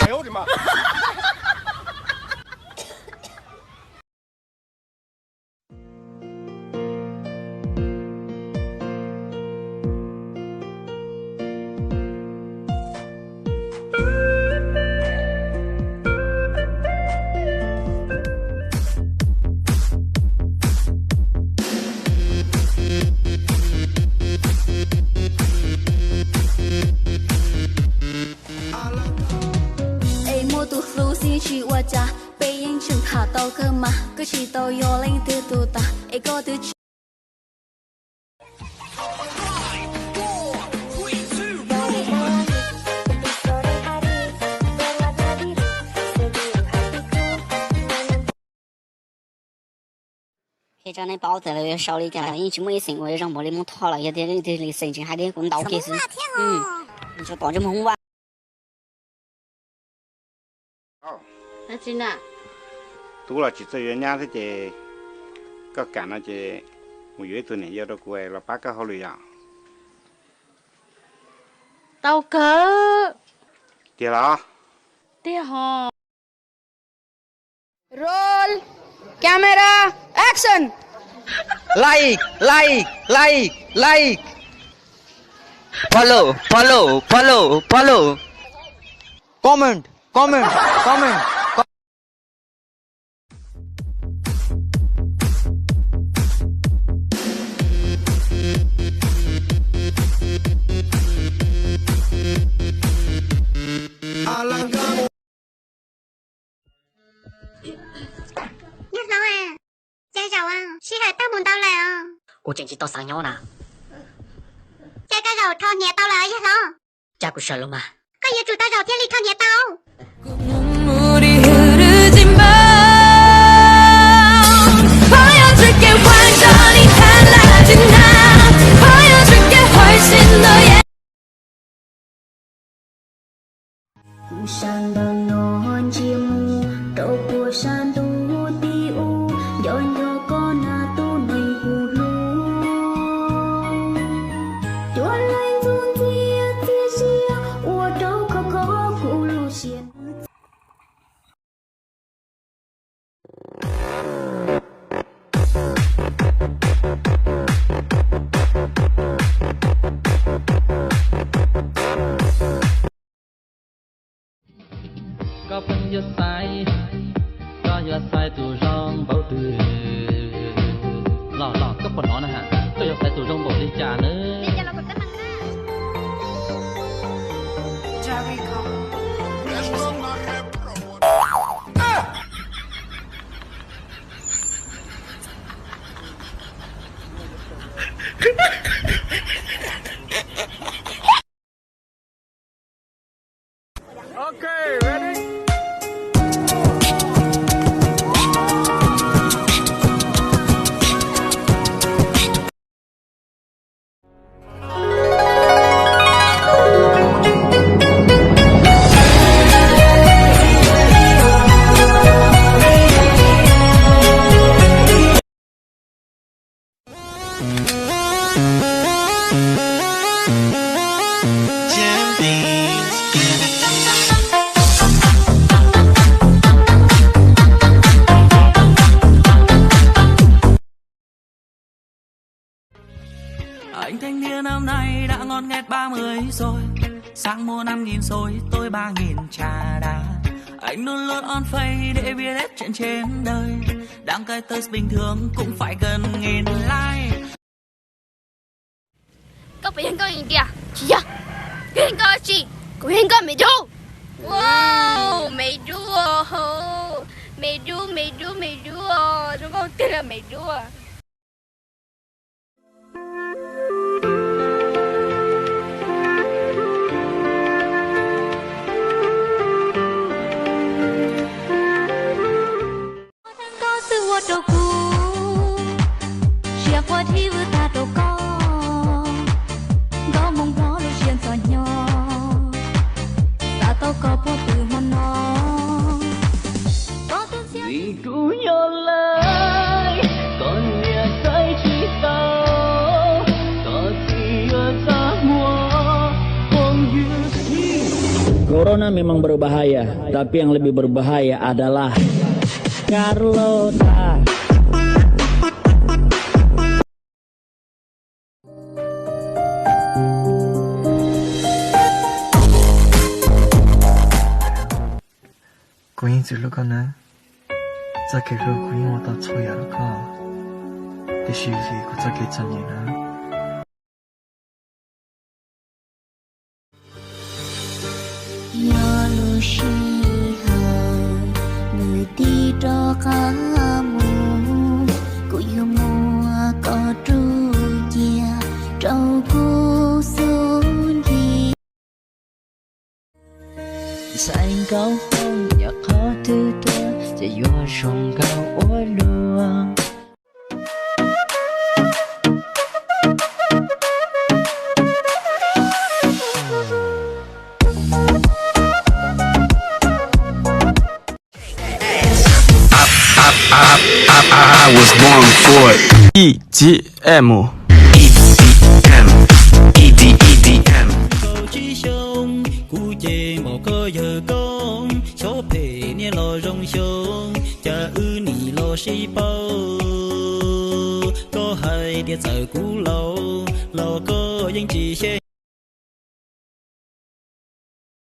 哎呦我的妈！去我家，背影成他到个嘛，个起到摇铃的多大，一个的去。现在呢，包在了少了一点，因为没剩，我让没那么讨了，有点的神经还得滚刀给是，你就搞这么红吧。那真的。多了几只月亮的这，个干了这，我月多年有的过了8个好了呀。Tao cỡ. 对了。对哈。Roll, camera, action. Like. Follow. Comment. Nhắc đâu à? Cha giàu à? Xí hại tao buồn tao là à? Cô chẳng chỉ tao sáng nhau nè. Cha cái giàu thò nhẹ tao là à? Sao? Cha của sợ luôn mà. Có gì chủ tao giàu thiên lý thò nhẹ tao? 눈물이 흐르지만 보여줄게 완전히 달라진 나 보여줄게 훨씬 더 Busan đang non chim đâu busan tu tiu yo con na tu nei hu lu cho lên dung chia chia u đâu có ku lu xiên có phân giật sai có giật sai tụ rong bảo từ lò có phần nó nè hả có giật sai tụ rong bảo đi trả nữa Okay, ready? Anh thanh niên năm nay đã ngon nghét 30 rồi. Sang mua 5.000 xôi, tôi 3.000 trà đá. Anh luôn luôn on face để biết hết chuyện trên đời. Đăng cái test bình thường cũng phải gần 1.000 like. Các bạn có gì kìa? Chị à? Hiện có chị? Của hiện có mày đu. Wow, mày đu. Mày đu. Chúng con tên là mày đu à? vì cứu nhau là Corona memang berbahaya, tapi yang lebih berbahaya adalah Carlota. Cô yên chỉ lúc con nè, za cái rồi cô yên tao chơi à con, để suy nghĩ của za cái chân gì nè. Yo lu shi ha, người đi cho kamu, cô yêu mua có tru chia, trâu cô xuống đi. Xanh cao phong nhà khó thứ tua,จะยัวชงเก่าอ้วนลวงI was born for it. EGM. EDM. Câu chỉ sông, cú chê mò cơ giờ con, số phê nia lo rong sông, cha ư nì lo si bao. Có hai địa giờ cú lâu, lo có những chỉ xe.